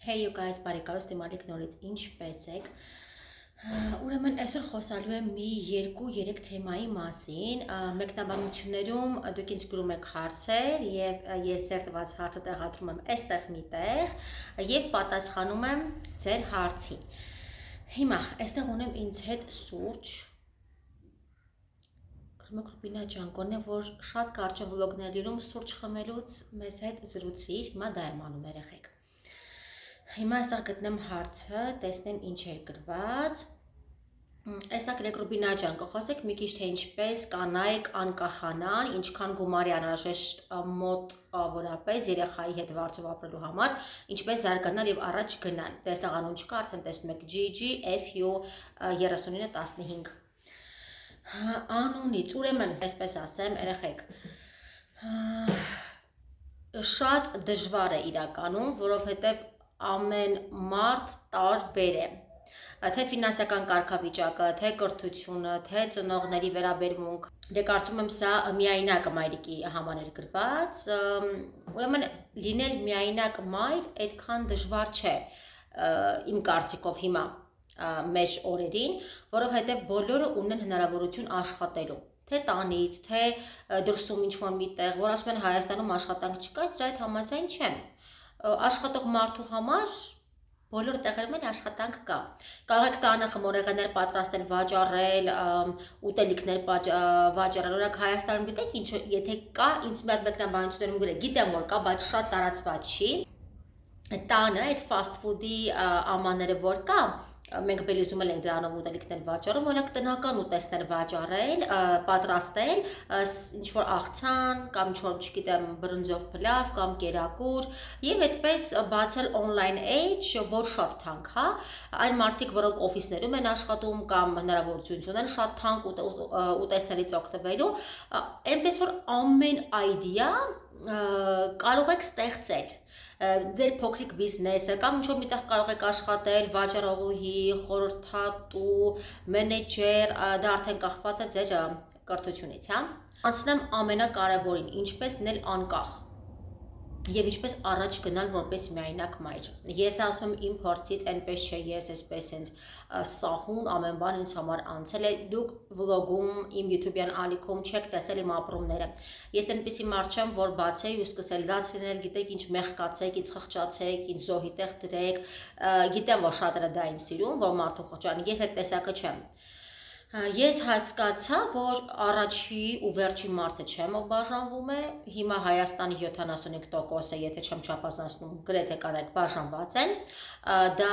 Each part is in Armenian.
Hey you guys, բարեկալուստ իմալիք նորից ինչպես եք։ Ուրեմն այսօր խոսալու եմ մի 2-3 թեմայի մասին։ Մեկնաբանություններում դուք ինձ գրում եք հարցեր եւ ես ձեր տված հարցը տեղադրում եմ այստեղ միտեղ եւ պատասխանում եմ ձեր հարցին։ Հիմա այստեղ ունեմ ինձ հետ սուրճ։ Ռուբինա ջան, գոնե որ շատ կարճ վլոգներ լինում սուրճ խմելուց մեզ հետ զրուցիր, հիմա դա եմ անում երեխեք։ Հիմա այսօր գտնեմ հարցը, տեսնեմ ինչ է գրված։ Այսօր գրեք Ռուբինա ջան, կխոսեք մի քիչ թե ինչպես կանայք անկախանան, ինչքան գումարի անհրաժեշտ մոտ որապես երեխայի հետ վարձով ապրելու համար, ինչպես զարգանալ եւ առաջ գնալ։ Տեսաղանուն չկա, արդեն տեսնում եք GG FU 3915։ Անունից, ուրեմն, այսպես ասեմ, երեխեք, շատ դժվար է իրականում, որովհետև ամեն մարդ տարբեր է, թե ֆինանսական կարգավիճակը, թե կրթությունը, թե ծնողների վերաբերմունք, դե կարծում եմ սա միայնակ մայրիկի համար էր գրված, ուրեմն լինել միայնակ մայր այդքան դժվար չէ, իմ կարծիքով հիմա մեր օրերին, որովհետև բոլորը ունեն հնարավորություն աշխատելու, թե տանից, թե դրսում ինչ-որ միտեղ, որ ասում են Հայաստանում աշխատանք չկա, դրա հետ համաձայն չեմ, աշխատող մարդու համար բոլոր տեղերում էլ աշխատանք կա, կարող եք տանը խմորեղեններ պատրաստել, վաճառել, ուտելիքներ վաճառել, օրինակ Հայաստանում գիտեք ինչ, եթե կա, ինձ մի հատ մեկնաբանություններում գրել, գիտեմ որ կա, բայց շատ տարածված չի, տանը այդ fast food-ի ամանները որ կա, մենք բելիզում ենք դրանով ուտելիքներ վաճառում, օրինակ տնական ուտեստներ վաճառել, պատրաստել, ինչ-որ աղցան կամ ինչ-որ, չգիտեմ, բրնձով փլավ կամ կերակուր եւ այդպես բացել online age, որ շատ թանկ, հա, այն մարդիկ, որոնք օֆիսներում են աշխատում կամ հնարավորություն ունեն շատ թանկ ուտեստներից օգտվելու, այնպես որ ամեն idea կարող եք ստեղծել ձեր փոքրիկ բիզնեսը կամ ինչ-որ միտեղ կարող եք աշխատել վաճառողուհի, խորհրդատու, մենեջեր, դա արդեն կախված է ձեր կրթությունից, հա։ Անցնեմ ամենակարևորին, ինչպես լինել անկախ եւ ինչպես առաջ գնալ որպես միայնակ մայր։ Ես ասում իմ փորձից այնպես չէ, ես այսպես ինձ սահուն ամեն բան ինձ համար անցել է։ Դուք վլոգում, իմ YouTube-յան ալիքում չեք տեսել իմ ապրումները։ Ես այնպեսի մարդ չեմ, որ բացեի ու սկսել լաց լինել, գիտեք ինչ մեղկացեք, ինչ խղճացեք, ինչ զոհի տեղ դրեք։ Գիտեմ, որ շատերը դա են սիրում, որ մարդու խղճան։ Ես այդ տեսակը չեմ։ Ես հասկացա, որ առաջի ու վերջի մարդը չեմ, ով բաժանվում է, հիմա Հայաստանի 75%-ը, եթե չեմ չափազանցնում, գրեթե կանայք բաժանված են, դա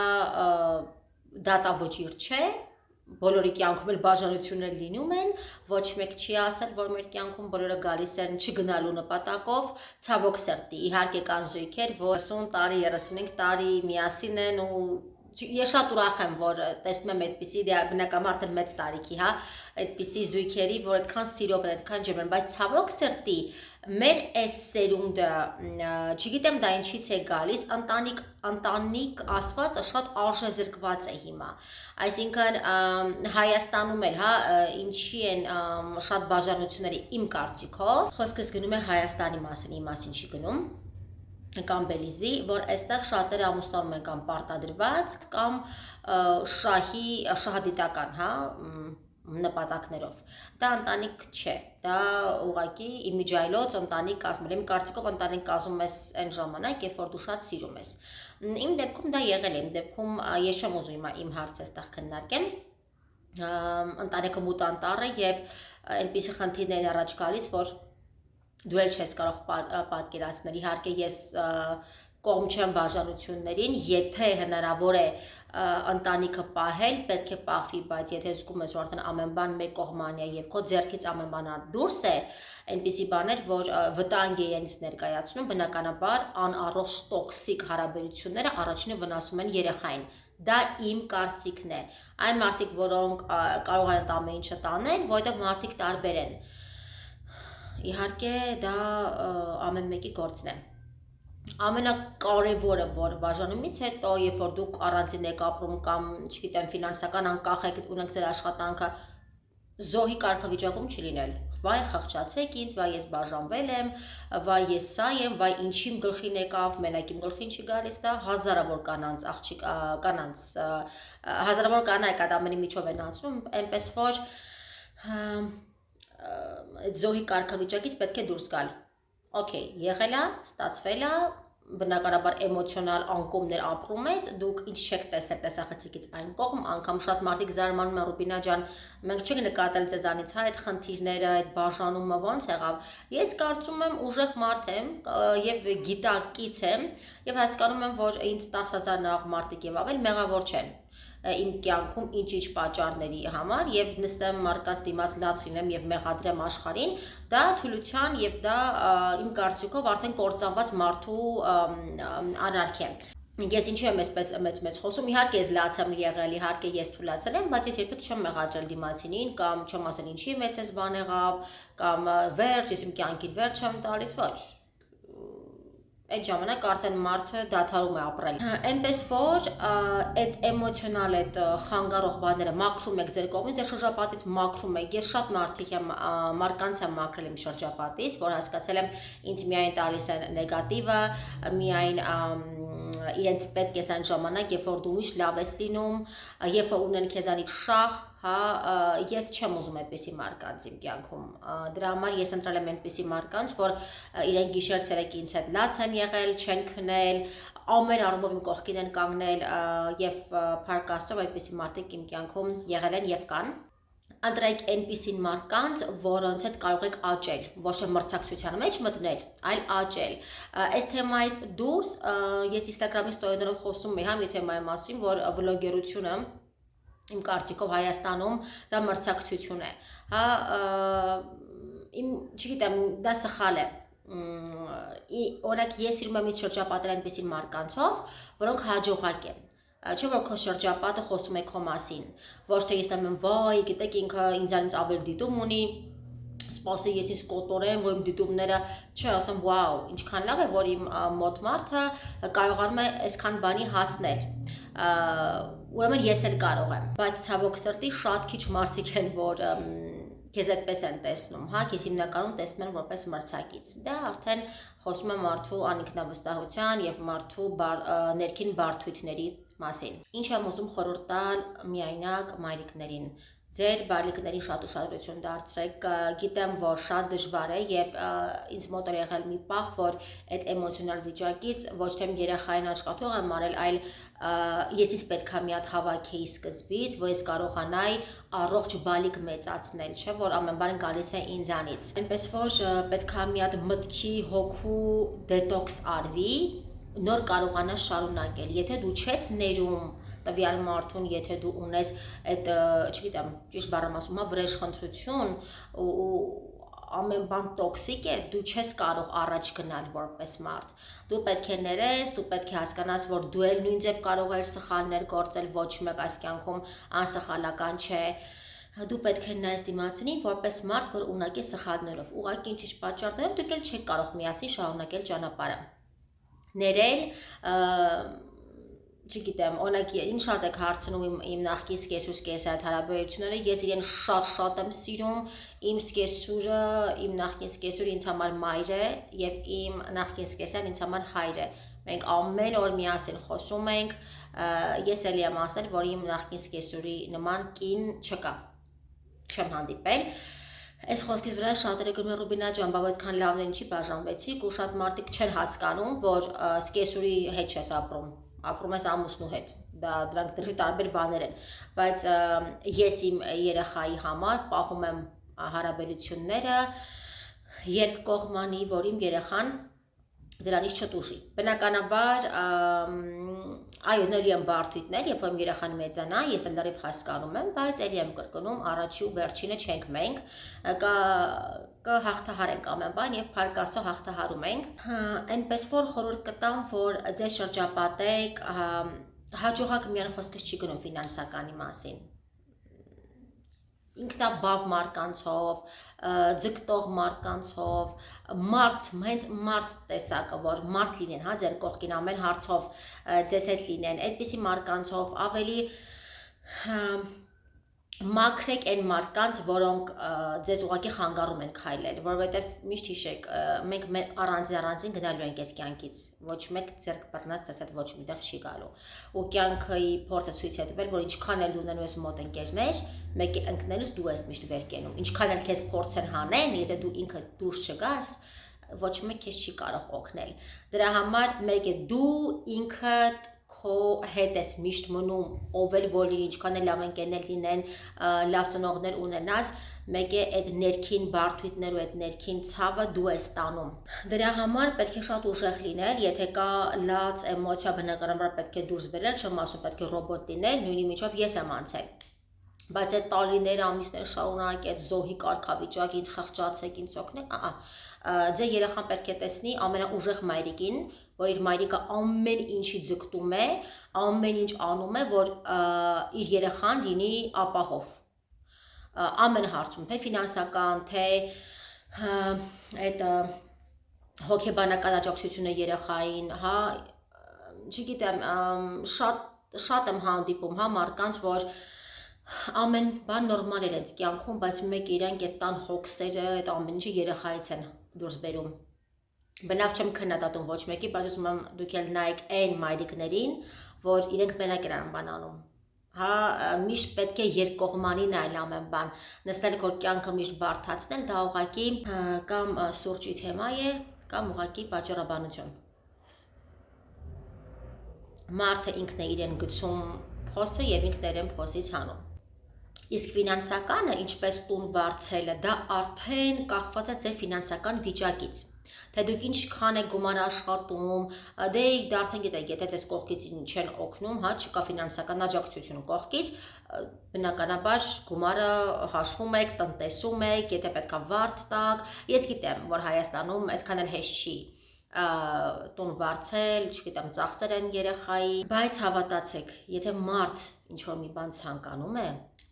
դատավճիռ չէ, բոլորի կյանքում էլ բաժանություններ լինում են, ոչ մեկ չի ասել, որ մեր կյանքում բոլորը գալիս են չգնալու նպատակով, ցավոք սրտի, իհարկե կան զույգեր, որ 30 տարի, 35 տարի միասին են ու ես շատ ուրախ եմ, որ տեսնում եմ այդպիսի բնակամարդը մեծ տարիքի, հա, այդպիսի զույգերի, որ այդքան սիրով են, այդքան ջերմ են, բայց ցավոք սրտի, մեր այս սերունդը, չգիտեմ դա ինչից է գալիս, ընտանիք ասվածը շատ արժեզրկված է հիմա, այսինքն Հայաստանում էլ, հա, ինչի են շատ բաժանությունների իմ կարծիքով, խոսքս գնում է Հայաստանի մասին, իմ մասին չի գնում, կամ Բելիզի, որ այստեղ շատերը ամուսնանում են կամ պարտադրված կամ շահադիտական, հա, նպատակներով։ Դա ընտանիք չէ, դա ուղղակի իմիջայլոց ընտանիք կազմել, իմ կարծիքով ընտանիք կազմում ես այն ժամանակ, երբ որ դու շատ սիրում ես։ Իմ դեպքում դա եղել է, իմ դեպքում ես չեմ ուզում իմ հարցը այստեղ քննարկեմ, ընտանիքը մութ անտառ է եւ այնպիսի խնդիրներ առաջ գալիս, որ դու էլ չես կարող պատկերացնել, իհարկե ես կողմ չեմ բաժանություններին, եթե հնարավոր է ընտանիքը պահել, պետք է պահվի, բայց եթե զգում ես, որ արդեն ամեն բան մեկ կողմանի է եւ քո ձեռքից ամեն բան դուրս է, այնպիսի բաներ, որ վտանգ է ինձ ներկայացնում, բնականաբար անառողջ տոքսիկ հարաբերությունները առաջինը վնասում են երեխային։ Դա իմ կարծիքն է։ Այն մարդիկ, որոնք կարող են ամեն ինչը տանել, որովհետեւ մարդիկ տարբեր են։ Իհարկե դա ամեն մեկի գործն է։ Ամենակարևորը, որ բաժանումից հետո, երբ որ դուք առանձին եք ապրում կամ, չգիտեմ, ֆինանսական անկախ եք, ունեք ձեր աշխատանքը, զոհի կարգավիճակում չի լինել, վայ խղճացեք ինձ, վայ ես բաժանվել եմ, վայ ես սա եմ, վայ ինչի իմ գլխին եկավ, մենակ իմ գլխին չի գալիս դա, հազարավոր կանայք այդ ամենի միջով են անցնում, այնպես որ այդ զոհի կարգավիճակից պետք է դուրս գալ։ Okay, եղել է, ստացվել է, բնականաբար էմոցիոնալ անկումներ ապրում ես, դուք ինչ չեք տեսել տեսախցիկից այն կողմ, անգամ շատ մարդիկ զարմանում են Ռուբինա ջան, մենք չենք նկատել ձեզանից, հա, այդ խնդիրները, այդ բաժանումը ոնց եղավ։ Ես կարծում եմ ուժեղ մարդ եմ եւ գիտակից եմ եւ հասկանում եմ, որ ինձ 10,000 նեղ մարդիկ եւ ավել մեղավոր չեն իմ կյանքում ինչ-ինչ պատճառների համար եւ նստեմ մարդկանց դիմաց լաց լինեմ եւ մեղադրեմ աշխարհին, դա թուլության եւ դա իմ կարծիքով արդեն կործանված մարդու արարք է։ Ես ինչու եմ այսպես մեծ խոսում, իհարկե ես լաց եմ եղել, իհարկե ես թուլացել եմ, բայց ես երբեք չեմ մեղադրել դիմացինին կամ չեմ ասել ինչի մեծ էս բան եղավ, կամ վերջ, ես իմ կյանքին վերջ չեմ տալիս, ոչ։ Այդ ժամանակ արդեն մարդը դադարում է ապրել։ Այնպես որ այդ էմոցիոնալ այդ խանգարող բաները մաքրում եք ձեր կողմից, ձեր շրջապատից մաքրում եք։ Ես շատ մարդկանց եմ մաքրել իմ շրջապատից, որ հասկացել եմ ինձ միայն տալիս են նեգատիվը, միայն իրենց պետք է այն ժամանակ, երբ որ դու միշտ լավ ես լինում, երբ որ ունեն քեզանից շահ, հա, ես չեմ ուզում այդպիսի մարկանց իմ կյանքում։ Դրա համար ես ընտրել եմ այդպիսի մարկանց, որ իրենք գիշեր ցերեկ ինձ հետ լաց են եղել, չեն քնել, ամեն առումով իմ կողքին են կանգնել եւ փառք Աստծո այդպիսի մարդիկ իմ կյանքում եղել են եւ կան։ Ընտրեք այնպիսին մարկանց, որոնց հետ կարող եք աճել, ոչ թե մրցակցության մեջ մտնել, այլ աճել։ Այս թեմայից դուրս ես Instagram-ի ստորիներով խոսում եմ հա մի թեմայի մասին, որ վլոգերությունը իմ կարծիքով Հայաստանում դա մրցակցություն է, հա, չգիտեմ, դա սխալ է։ Օրինակ ես իրում եմ շրջապատել այնպիսի մարկանցով, որոնք հաջողակ են։ Չէ՞ որ քո շրջապատը խոսում է քո մասին, ոչ թե ես ասում եմ, վայ, գիտեք ինքը ինձանից ավել դիտում ունի, սպասի ես ինձ կոտորեմ, որ իմ դիտումները, չէ, ասեմ, վաու, ինչքան լավ է, որ իմ մոտ մարդը կարողանում է այսքան բանի հասնել։ Ուրեմն ես էլ կարող եմ, բայց ցավոք սրտի շատ քիչ մարդիկ են, որ քեզ այդպես են տեսնում, հա, քեզ հիմնականում տեսնում են որպես մրցակից։ Դա արդեն խոսում է մարդու անինքնավստահության եւ մարդու ներքին բարդույթների մասին։ Ինչ եմ ուզում խորհուրդ տալ միայնակ մայրիկներին։ Ձեր բալիկներին շատ ուշադրություն դարձրեք, գիտեմ, որ շատ դժվար է եւ ինձ մոտ է եղել մի պահ, որ այդ էմոցիոնալ վիճակից ոչ թե երեխային աշխատող եմ արել, այլ ես ինձ պետքա մի հատ հավաքեի սկզբից, որ ես կարողանայի առողջ բալիկ մեծացնել, չէ՞ որ ամեն բան գալիս է ինձանից։ Այնպես որ պետքա մի հատ մտքի հոգու դետոքս արվի, նոր կարողանաս շարունակել։ Եթե դու չես ներում տվյալ մարդուն, եթե դու ունես այդ, չգիտեմ, ճիշտ բառը ասում, վրեժխնդրություն ու ամեն բան տոքսիկ է, դու չես կարող առաջ գնալ որպես մարդ։ Դու պետք է ներես, դու պետք է հասկանաս, որ դու էլ նույն ձև կարող ես սխալներ գործել, ոչ մեկ այս կյանքում անսխալական չէ։ Դու պետք է նայես դիմացինին որպես մարդ, որ ունակ է սխալներով, ուղղակի ինչ-ինչ պատճառներով դուք էլ չեք կարող միասին շարունակել ճանապարհը։ Ներել, չգիտեմ, օրինակ ինչ շատ եք հարցնում իմ նախկին սկեսուս կեսի այդ հարաբերությունները, ես իրեն շատ եմ սիրում, իմ սկեսուրը, իմ նախկին սկեսուրը ինձ համար մայր է եւ իմ նախկին սկեսան ինձ համար հայր է։ Մենք ամեն օր միասին խոսում ենք, ես էլի եմ ասել, որ իմ նախկին սկեսուրի նման կին չկա, չեմ հանդիպել։ Այս խոսքից վրա շատերը գրում են Ռուբինա ջան, բա այդքան լավն է ինչի բաժանվեցիք ու շատ մարդիկ չեն հասկանում, որ սկեսուրի հետ չես ապրում ես ամուսնու հետ, դրանք դեռ տարբեր բաներ են, բայց ես իմ երեխայի համար պահում եմ հարաբերությունները երկկողմանի, որ իմ երեխան դրանից չտուժի։ Բնականաբար, այո, ների եմ բարդույթներ, երբ որ իմ երեխան մեծանա, ես էլ լրիվ հասկանում եմ, բայց էլի եմ կրկնում, առաջի ու վերջինը չենք մենք, կհաղթահարենք ամեն բան եւ փառք Աստծո հաղթահարում ենք։ Այնպես որ խորհուրդ կտամ, որ ձեզ շրջապատեք, հաջողակ միայն խոսքս չի գնում ֆինանսականի մասին։ Ինքնաբավ մարդկանցով, ձգտող մարդկանցով, հենց մարդ տեսակը, որ մարդ լինեն, հա, ձեր կողքին ամեն հարցով ձեզ հետ լինեն, այդպիսի մարդկանցով ավելի մաքրեք այն մարդկանց, որոնք ձեզ ուղղակի խանգարում են քայլել, որովհետև միշտ հիշեք, մենք առանձին գնալու ենք այս կյանքից, ոչ մեկ ձեռք բռնած դες այդ ոչ միտեղ չի գալու։ Ու կյանքի փորձը ցույց է տվել, որ ինչքան էլ ունենու ես մոտ ընկերներ, մեկը ընկնելուց դու ես միշտ վեր կենում։ Ինչքան էլ քեզ փորձեն հանեն, եթե դու ինքդ դուրս չգաս, ոչ մեկ քեզ չի կարող օգնել։ Դրա համար մեկ է դու ինքդ քո հետ ես միշտ մնում, ով էլ որ լինի, ինչքան էլ լավ ընկերներ լինեն, լավ ծնողներ ունենաս, մեկ է այդ ներքին բարդույթներ ու այդ ներքին ցավը դու ես տանում։ Դրա համար պետք է շատ ուժեղ լինել, եթե կա լաց էմոցիա, բնականաբար պետք է դուրս բերել, չեմ ասում պետք է ռոբոտ լինել, նույնի միջով ես եմ անցել։ Բայց այդ տարիներ, ամիսներ շարունակ այդ զոհի կարգավիճակ, ինձ խղճացեք, ինձ օգնեք, ձեր երեխան պետք է տեսնի ամենաուժեղ մայրիկին, որ իր մայրիկը ամեն ինչի ձգտում է, ամեն ինչ անում է, որ իր երեխան լինի ապահով։ Ամեն հարցում, թե ֆինանսական, թե այդ հոգեբանական աջակցությունը երեխային, հա, չգիտեմ, շատ եմ հանդիպում, հա, մարդկանց, որ ամեն բան նորմալ էր այդ կյանքում, բայց մեկ իրանք այդ տան հոգսերը, այդ ամեն ինչը երեխայից են դուրս բերում։ Բնավ չեմ քննադատում ոչ մեկի, բայց ասում եմ դուք էլ նայեք այն մայրիկներին, որ իրենք մենակ են բան անում։ Հա, միշտ պետք է երկկողմանի նայել ամեն բան, նստել քո կյանքը միշտ բարդացնել, դա ուղղակի կամ սուրճի թեմա է, կամ ուղղակի պատճառաբանություն։ Մարդը ինքն է իրեն գցում փոսը եւ ինքն է իրեն փոսից հանում։ Իսկ ֆինանսականը, ինչպես տուն վարձելը, դա արդեն կախված է ձեր ֆինանսական վիճակից։ Թե դուք ինչքան եք գումար աշխատում, դե դա արդեն գիտեք, եթե ձեզ կողքից չեն օգնում, հա, չկա ֆինանսական աջակցություն կողքից, բնականաբար գումարը հաշվում եք, տնտեսում եք, եթե պետքա վարձ տաք, ես գիտեմ, որ Հայաստանում այդքան էլ հեշտ չի տուն վարձել, չգիտեմ, ծախսեր են երեխայի, բայց հավատացեք, եթե մարդ ինչ-որ մի բան ցանկանում է,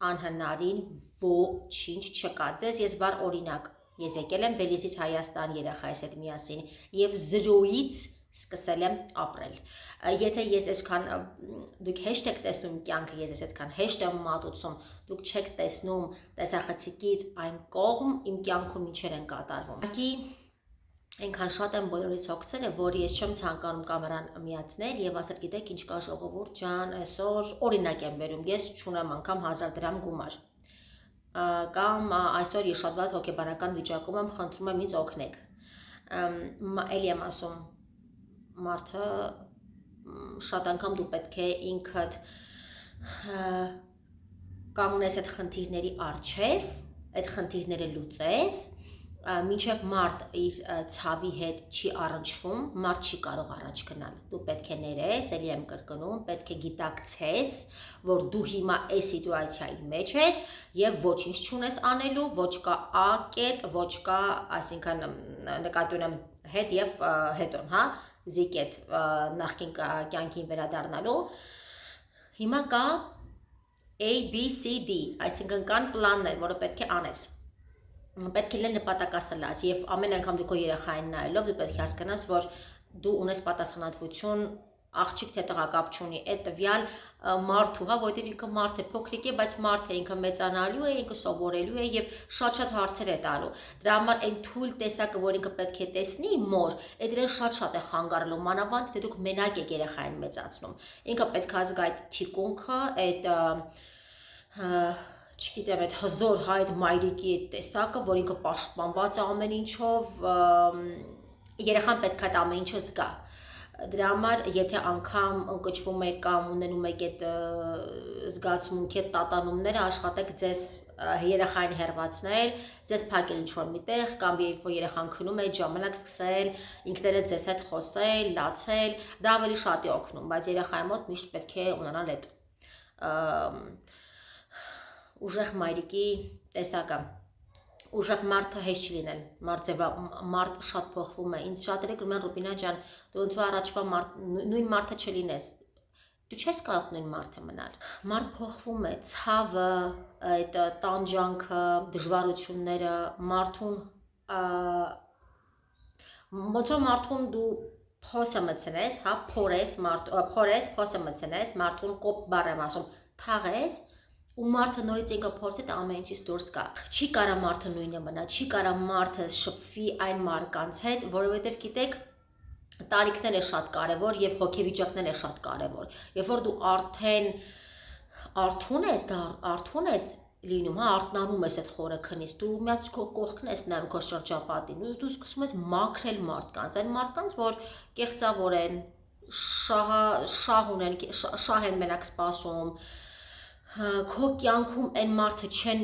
անհնարին ոչինչ չկա։ Ձեզ ես բար օրինակ, ես եկել եմ Բելիզից Հայաստան երեխայիս հետ միասին եւ զրոյից սկսել եմ ապրել։ Եթե ես այսքան դուք հեշտ եք տեսնում կյանքը, ես այսքան հեշտ եմ մատուցում, դուք չեք տեսնում տեսախցիկից այն կողմ իմ կյանքում ինչեր են կատարվում։ Այնքան շատ եմ բոլորիս հոգսերը, որ ես չեմ ցանկանում կամերան միացնել եւ ասել, գիտեք ինչ կա ժողովուրդ ջան, այսօր օրինակ եմ վերում, ես չունեմ անգամ 1000 դրամ գումար։ Կամ այսօր ես շատ վատ հոգեբանական վիճակում եմ, խնդրում եմ ինձ օգնեք։ Էլի եմ ասում, մարդը շատ անգամ դու պետք է ինքդ կանգնես այդ խնդիրների առջև, այդ խնդիրները լուծես, մինչև մարդ իր ցավի հետ չի առնչվում, մարդ չի կարող առաջ գնալ։ Դու պետք է ներես, էլի եմ կրկնում, պետք է գիտակցես, որ դու հիմա այս սիտուացիայի մեջ ես եւ ոչինչ չունես անելու, ոչ կա A կետ, ոչ կա, այսինքն նկատի ունեմ հետ եւ հետոն, հա, Z կետ նախկին կյանքին վերադառնալու։ Հիմա կա A, B, C, D, այսինքն կան պլաններ, որը պետք է անես։ Պետք է լինել նպատակասլաց եւ ամեն անգամ դու քո երեխային նայելով դու պետք է հասկանաս, որ դու ունես պատասխանատվություն, աղջիկ թե տղա կապ չունի, այդ տվյալ մարդու, հա, որտեղ ինքը մարդ է, փոքրիկ է, բայց մարդ է, ինքը մեծանալու է, ինքը սովորելու է եւ շատ հարցեր է տալու։ Դրա համար այն թույլ տեսակը, որ ինքը պետք է տեսնի մոր, այդ իրեն շատ է խանգարելու, մանավանդ թե դուք մենակ եք երեխային մեծացնում։ Ինքը պետք է զգա այդ թիկունքը, այդ չգիտեմ, այդ հզոր հայտ մայրիկի այդ տեսակը, որ ինքը պաշտպանված է ամեն ինչով, երեխան պետք է այդ ամեն ինչը զգա։ Դրա համար, եթե անգամ ընկճվում եք կամ ունենում եք այդ զգացմունքի այդ տատանումները, աշխատեք ձեզ երեխային հեռացնել, ձեզ փակել ինչ-որ միտեղ, կամ երբ երեխան քնում է, ժամանակ սկսել, ինքներդ ձեզ հետ խոսել, լացել, դա ավելի շատ է օգնում, բայց երեխայի մոտ միշտ պետք է ունենալ այդ ուժեղ մայրիկի տեսակը, ուժեղ մարդը հեշտ չի լինել, մարդ շատ փոխվում է, ինձ շատ երեք գրում են Ռուբինա ջան, դու ոնց որ առաջվա նույն մարդը չլինես, դու չես կարող նույն մարդը մնալ, մարդ փոխվում է, ցավը, այդ տանջանքը, դժվարությունները, մարդուն, ոնց որ մարդուն դու փոսը մտցնես, հա, փորես, փոսը մտցնես, մարդուն կոպ բառ եմ ասում, թաղես, ու մարդը նորից ինքը փորձի դա ամեն ինչից դուրս գա։ Չի կարա մարդը նույնը մնա, չի կարա մարդը շփվի այն մարդկանց հետ, որովհետև գիտեք, տարիքն է շատ կարևոր եւ հոգեվիճակն է շատ կարևոր։ Երբ որ դու արդեն արթուն ես լինում, հա, արթնանում ես այդ խորը քնից, դու միած քո կողքն ես նայում քո շրջապատին, դու սկսում ես մաքրել մարդկանց, այն մարդկանց, որ կեղծավոր են, շահ են մենակ սպասում, քո կյանքում այն մարդը չեն,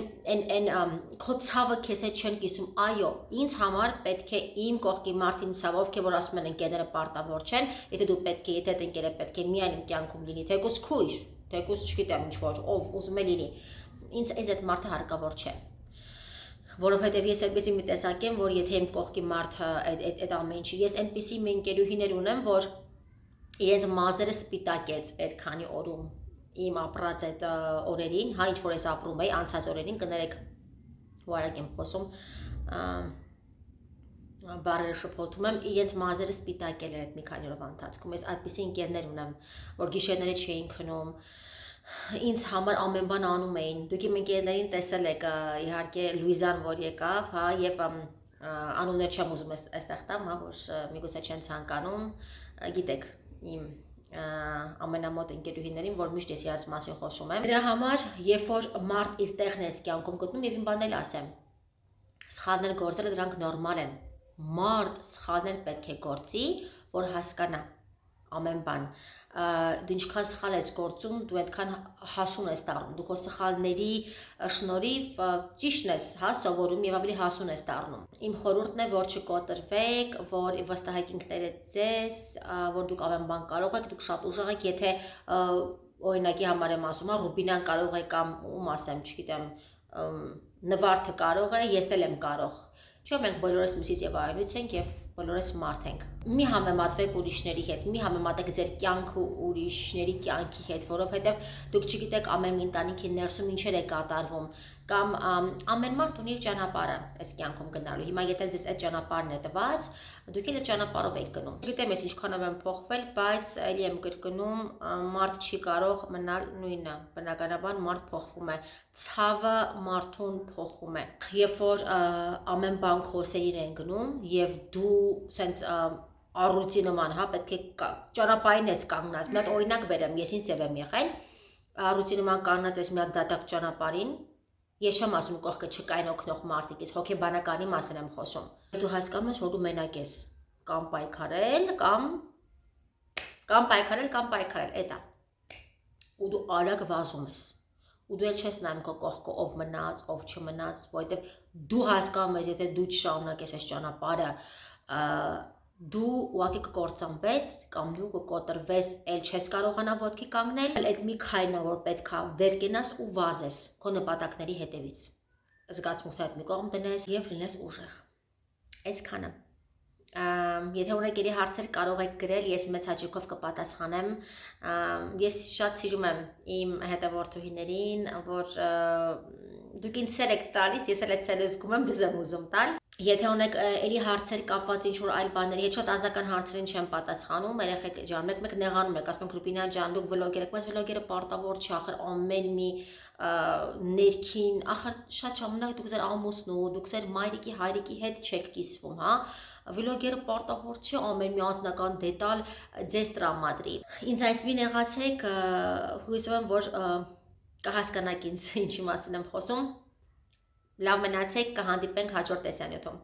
քո ցավը քեզ հետ չեն կիսում, այո, ինձ համար պետք է իմ կողքի մարդին ցավը, ովքեր որ ասում են ընկերները պարտավոր չեն, եթե դու պետք է, եթե այդ ընկերը պետք է միայն իմ կյանքում լինի, թեկուզ քույր, թեկուզ չգիտեմ ինչ որ, ով ուզում է լինի, ինձ այդ մարդը հարկավոր չէ, որովհետև ես այդպեսի մի տեսակ եմ, որ եթե իմ կողքի մարդը այդ ամեն ինչի, ես այնպիսի մի ընկերուհիներ ունեմ, որ իրենց մազերը սպիտակեց այդ քանի օրում իմ ապրած այդ օրերին, հա ինչ որ ես ապրում էի, անցած օրերին, կներեք, ու արագ եմ խոսում, բարերը շփոթում եմ, իրենց մազերը սպիտակել էր այդ մի քանի օրվա ընթացքում, ես այդպիսի ընկերներ ունեմ, որ գիշերները չէին քնում, ինձ համար ամեն բան անում էին, դուք իմ ընկերներին տեսել եք, իհարկե Լուիզան, որ եկավ, հա, եւ անուններ չեմ ուզում այստեղ տամ, հա, որ միգուցե չեն ցանկանում, գիտեք, իմ ամենամոտ ընկերուհիներին, որ միշտ ես իրաց մասին խոսում եմ։ Դրա համար, երբ որ մարդ իր տեղն է կյանքում գտնում, եւ իմ բանն էլ ասեմ, սխալներ գործելը դրանք նորմալ են։ Մարդ սխալներ պետք է գործի, որ հասկանա ամեն բան։ Դու ինչքան սխալ ես գործում, դու այդքան հասուն ես դառնում։ Դու քո սխալների շնորհիվ ճիշտն ես, հա, սովորում եւ ավելի հասուն ես դառնում։ Իմ խորհուրդն է, որ չկոտրվեք, որ վստահեք ինքներդ ձեզ, որ դուք ամեն բան կարող եք, դուք շատ ուժեղ եք, եթե օրինակի համար եմ ասում, Ռուբինան կարող է կամ ում ասեմ, չգիտեմ, Նվարդը կարող է, ես էլ եմ կարող։ Չէ՞ մենք բոլորս միսից եւ այլուց ենք եւ բոլորս մարդ ենք։ Մի համեմատվեք ուրիշների հետ, մի համեմատեք ձեր կյանքը ուրիշների կյանքի հետ, որովհետև դուք չգիտեք ամեն ընտանիքի ներսում ինչեր է կատարվում, կամ ամեն մարդ ունի իր ճանապարհը այս կյանքում գնալու։ Հիմա եթե ձեզ այդ ճանապարհն է տված, դուք էլ այդ ճանապարհով եք գնում։ Գիտեմ ես ինչքանով եմ փոխվել, բայց ելի եմ կրկնում, մարդ չի կարող մնալ նույնը։ Բնականաբար մարդ փոխվում է, ցավը մարդուն փոխում է։ Երբ որ ամեն բան քո սերին են գնում եւ դու սենց առույցի նման, հա, պետք է ճանապարհին ես կանգնած։ Մի հատ օրինակ բերեմ, ես ինձ եմ եղել, առույցի նման կանգնած ես մի հատ դատարկ ճանապարհին, ես չեմ ասում կողքը չկային օգնող մարդիկ, ես հոգեբանականի մասին եմ խոսում։ Դու հասկանում ես, որ դու մենակ ես, կամ պայքարել, կամ պայքարել, էդ է։ Ու դու արագ վազում ես։ Ու դու էլ չես նայում քո կողքը ով մնաց, ով չմնաց, որովհետև դու հասկանում ես, եթե դու չշարունակես այս ճանապարհը, դու ուղղակի կկործանվես կամ դու կկոտրվես, էլ չես կարողանա ոտքի կանգնել, այդ մի քայլն որ պետք է վեր կենաս ու վազես քո նպատակների հետևից։ Զգացմունքներդ մի կողմ դնես եւ լինես ուժեղ։ Այսքանը։ Եթե ունեք ելի հարցեր կարող եք գրել, ես մեծ հաճույքով կպատասխանեմ։ Ես շատ սիրում եմ իմ հետևորդուհիներին, որ դուք ինձ սեր եք տալիս, ես էլ այդ սերը զգում եմ, ձեզ եմ ուզում տալ։ Եթե ունեք ելի հարցեր կապված ինչ-որ այլ բաների հետ, շատ ազնական հարցերին չեմ պատասխանում, երեխեք ջան, մեկ նեղանում եք, ասում եք Ռուբինա ջան, դուք վլոգեր եք, բայց վլոգերը պարտավոր չի, ախր ամեն մի ներքին, ախր շատ ժամանակ դուք ձեր ամուսնու, դուք ձեր մայրիկի, հայրիկի հետ չեք կիսվում, հա։ Վլոգերը պարտավոր չի ամեն մի անձնական դետալ ձեզ տրամադրի։ Ինձ այսպին եղացեք, հույսով եմ, որ կհասկանաք ինձ ինչի մասին եմ խոսում։ Լավ մնացեք, կհանդիպենք հաջորդ տեսանյութում։